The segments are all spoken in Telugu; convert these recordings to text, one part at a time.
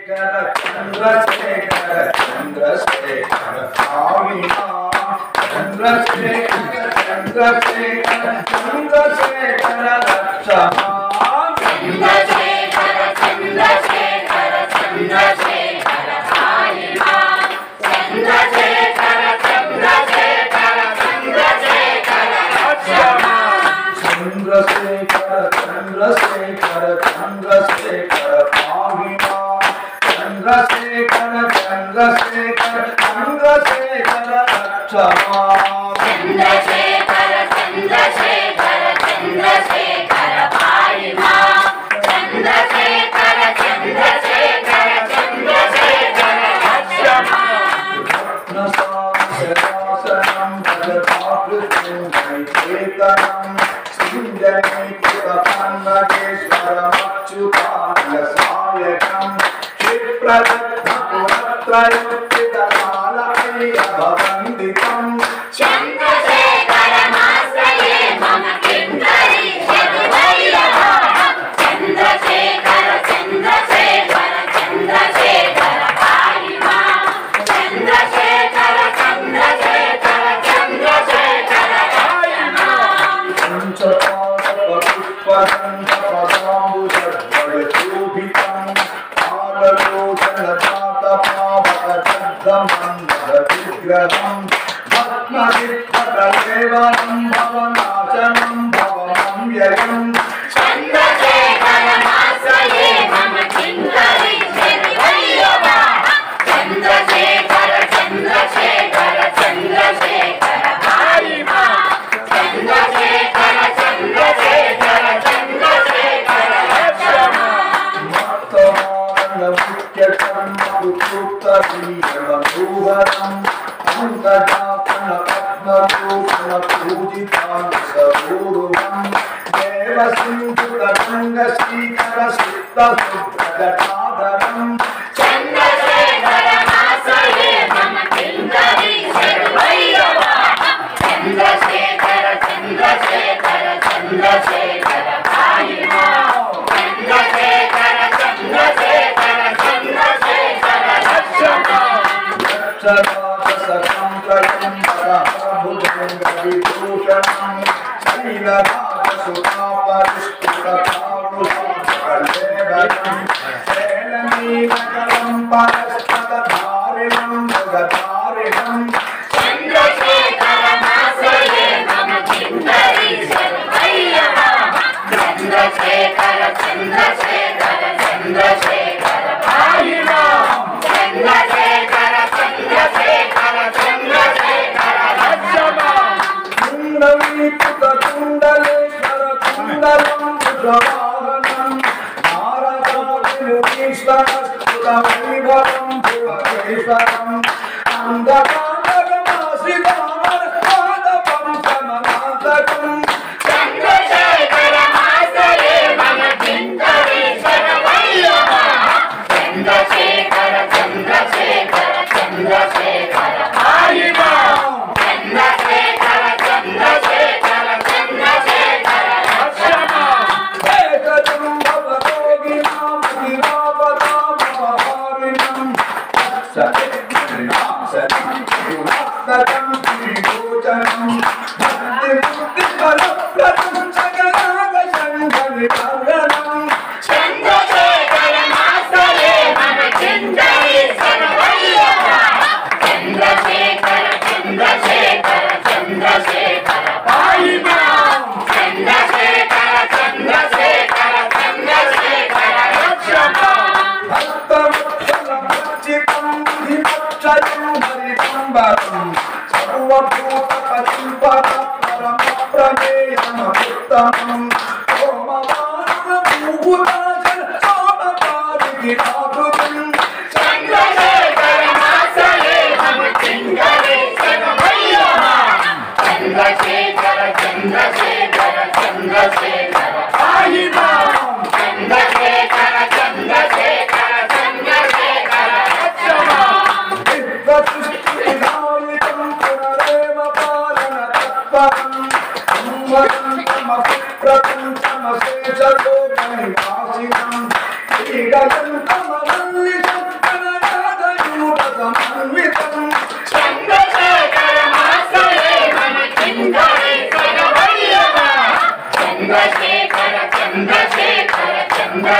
Thank you.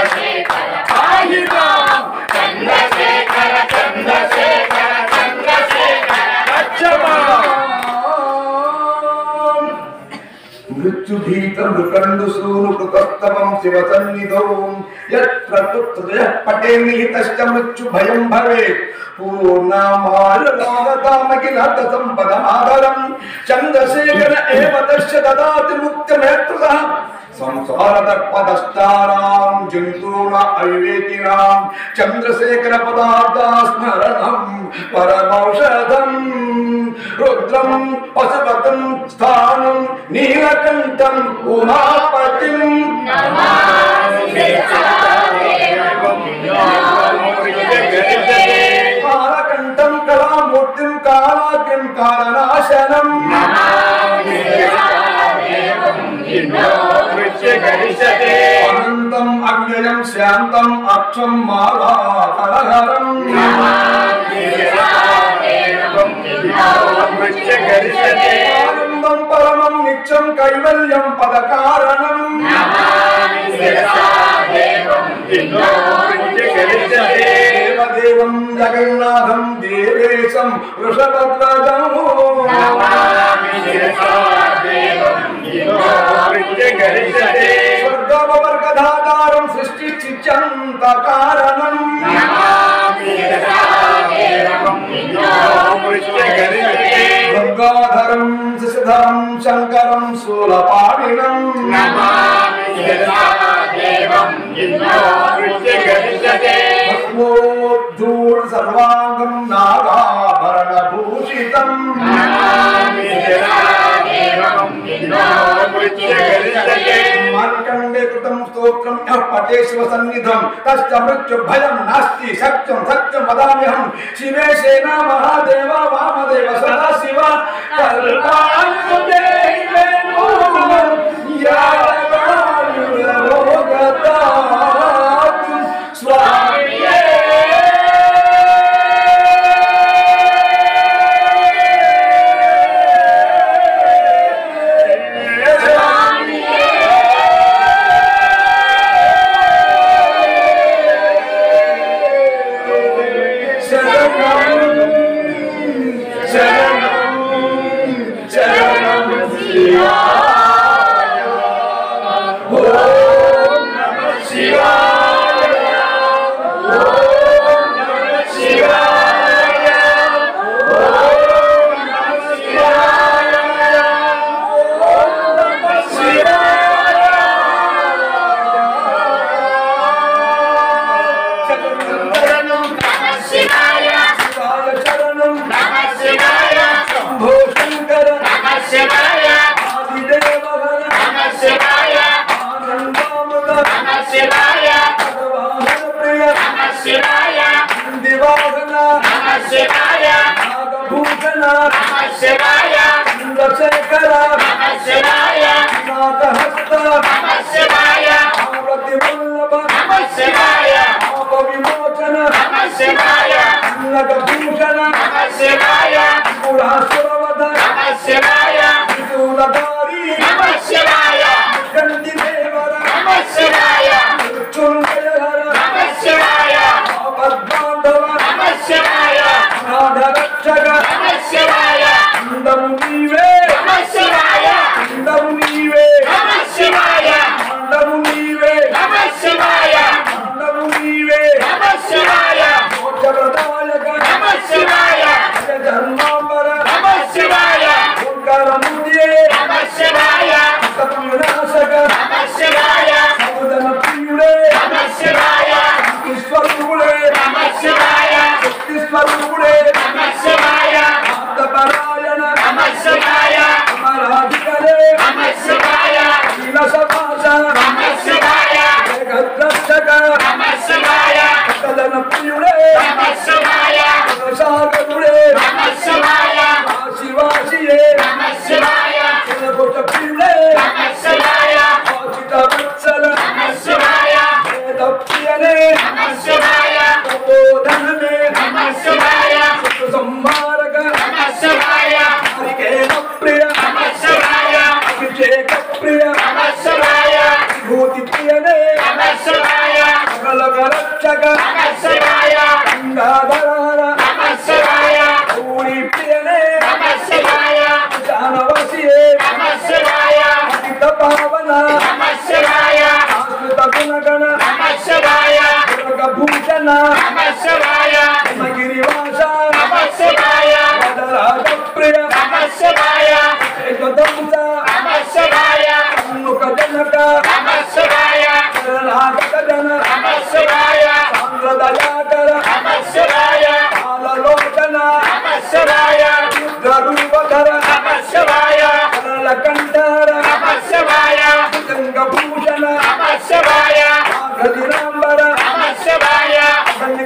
चंद्रशेखर पाहि मां चंद्रशेखर चंद्रशेखर चंद्रशेखर रक्ष मां मृत्युभीत मृकंडुसूनु कृतस्तवं शिवसन्निधौ यत्र तुत्रयः पटेर्निहितश्च मृत्युभयं भवेत् पूर्णमाललागतामखिलार्थसम्पदमादरं चन्द्रशेखर एव तस्य ददाति मुक्तिमेतृतः संसारदर्पदष्टानां जन्तूनां अविवेकिनां चन्द्रशेखर पदार्थस्मरणं परमौषधं रुद्रं पशुपतं स्थानं नीलकण्ठं उमापतिं कालकण्ठं कलामूर्तिं कालाग्निं कालनाशनं अनन्तम् अव्ययं शान्तं अक्षं मालाधरहरं आनन्दं परमं नित्यं कैवल्यं पदकारणं देवदेवं जगन्नाथं देवेशं वृषभध्वजं स्वर्गवर्गधातारं सृष्टिचित्यन्तकारणं गंगाधरं शशिधरं शंकरं शूलपाणिनं भस्मोद्धूल सर्वांगं नागाभरणभूषितं मार्कण्डे कृतं स्तोत्रं यः पठे शिवसन्निधं तस्य मृत्युभयं नास्ति सत्यं सत्यं वदाम्यहं शिवेशेन महादेव वामदेव सदाशिव कल्पायुर्देवेनो यागायुर्भोगतात् स्वामिये Namaskar లోకరక్షక నమః శివాయ గంగాధర నమః శివాయ గౌరీ ప్రియనే నమః శివాయ జానవసియే నమః శివాయ పతిత పావన నమః శివాయ ఆశ్రిత గుణగణ నమః శివాయ దుర్గభూషణ నమః శివాయ హిమగిరివాస నమః శివాయ వదరాజ ప్రియ నమః శివాయ ఏకదంత నమః శివాయ సన్ముఖ జనక నమః శివాయ శరణాగత జన నమః శివాయ సాంద్రదయాకర నమః శివాయ కాలలోచన నమః శివాయ రుద్రరూపధర నమః శివాయ కరళకంఠర నమః శివాయ గంగభూషణ నమః శివాయ ఆగదినాంబర నమః శివాయ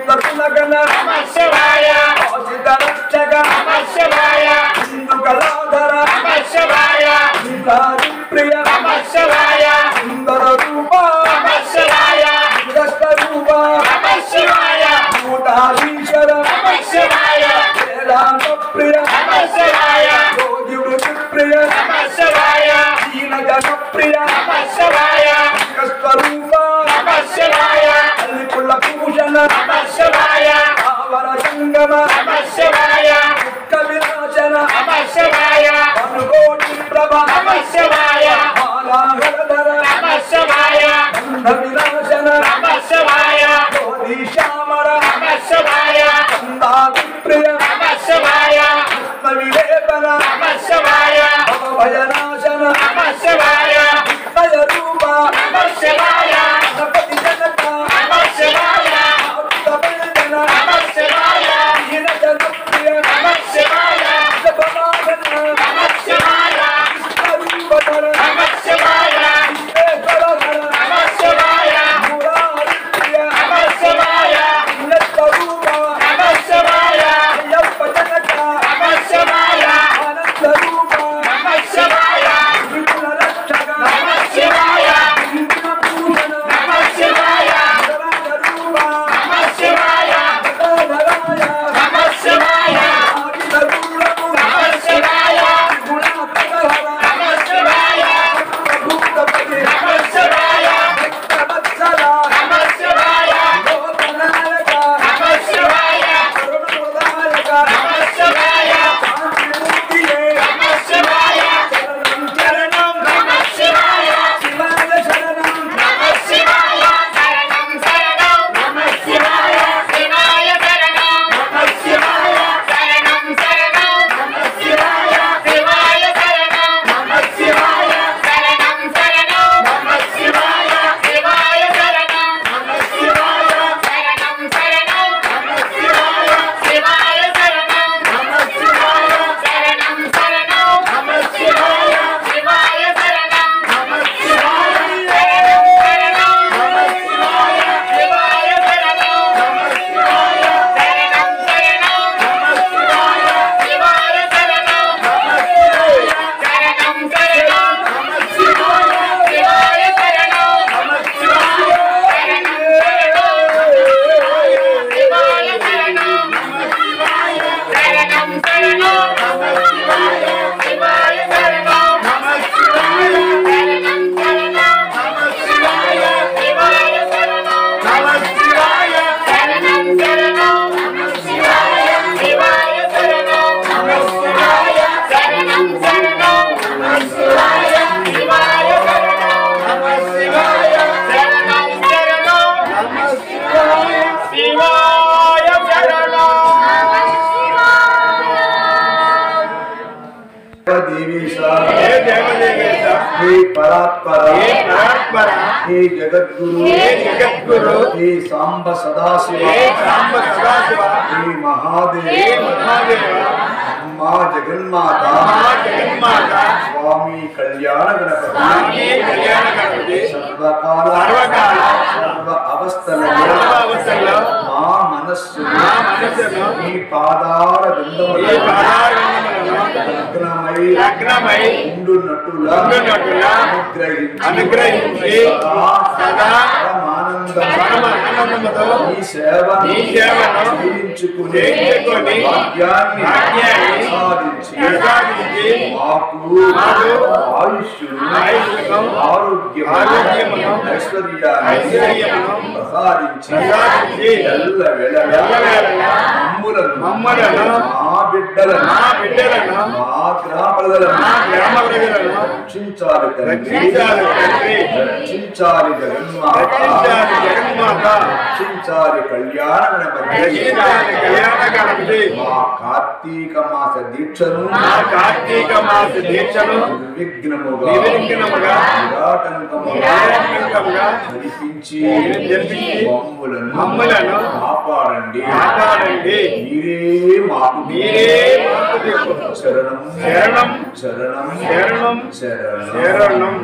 కరుణగణ నమః శివాయ ఆశిత రక్షక నమః శివాయ హిందూ కళాధర నమః శివాయ ప్రియ నమః శివాయ సుందర రూప నమః శివాయ విరస్త రూప నమః శివాయ భూతాధీశ్వర నమః శివాయ వేదాంత ప్రియ నమః శివాయ యోగి వృత్తి ప్రియ నమః శివాయ దీన జన ప్రియ నమః శివాయ స్వరూప నమః శివాయ అల్లిపుల్ల భూషణ నమః శివాయ ఆవర సంగమ నమః శివాయ దుఃఖ వినాశన నమః శివాయ అనుకోటి ప్రభ నమః శివాయ మాలాహరధర నమః శివాయ బంధ వినాశన నమః శివాయ జ్యోతి శ్యామర నమః శివాయ సందాది ప్రియ నమః శివాయ ఆత్మ విలేపన నమః శివాయ భయనాశన నమః శివాయ భయ రూప నమః శివాయ గణపతి జనక నమః శివాయ ఆప్తభంజన నమః శివాయ దీన జన ప్రియ నమః శివాయ శుభమాగన నమః శివాయ రూపధర నమః శివాయ విశ్వేశ్వరధర నమః శివాయ మురారి ప్రియ నమః శివాయ ఉన్నత రూప నమః శివాయ అయ్యప్ప జనక నమః శివాయ ఆనంద రూప నమః శివాయ విపుల రక్షక నమః శివాయ ఇంద్ర పూజన నమః శివాయ వరద రూప నమః శివాయ గదాధరాయ నమః శివాయ ఆదిత రూపము నమః శివాయ గుణాకరహర నమః శివాయ భూతపతి నమః శివాయ భక్తవత్సల నమః శివాయ లోకనాయక నమః శివాయ కరుణప్రదాయక నమః శివాయ శాంతిమూర్తియే నమః శివాయ శరణం శరణం నమః శివాయ శివాయ శరణం నమః శివాయ శరణం శరణం నమః శివాయ శివాయ శరణం నమః శివాయ శరణం శరణం నమః శివాయ శివాయ శరణం నమః శివాయ శరణం శరణం నమః శివాయ శివాయ శరణం నమః శివాయ శరణం శరణం నమః శివాయ శివాయ శరణం నమః శివాయ శరణం శరణం నమః శివాయ శివాయ శరణం నమః శివాయ हे परात्पर हे जगद्गुरु हे सांब सदाशिव हे महादेव माँ जगन्माता स्वामी कल्याण गणपति सर्वकाल सर्व अवस्थल माँ मनस्सु ఈ పాదార లగ్నమై ఉండునట్టులా అనుగ్రహించి సదా ఆనందముతో ఈ సేవను చేయించుకునే భాగ్యాన్ని ప్రసాదించి మాకు ఆయుష్ ఆరోగ్యం ఐశ్వర్యాన్ని ప్రసాదించి ప్రసాదించి ఎల్లవేళలా మమ్ములను మా బిడ్డలను మా గ్రామ ప్రజలను రక్షించాలి తండ్రి, రక్షించాలి జగన్మాత, రక్షించాలి కళ్యాణ గణపతి. మా కార్తీక మాస దీక్షను నిర్విఘ్నముగా నిరాటంకముగా జరిపించి మమ్ములను కాపాడండి. మీరే మాకు శరణం శరణం శరణం శరణం శరణం.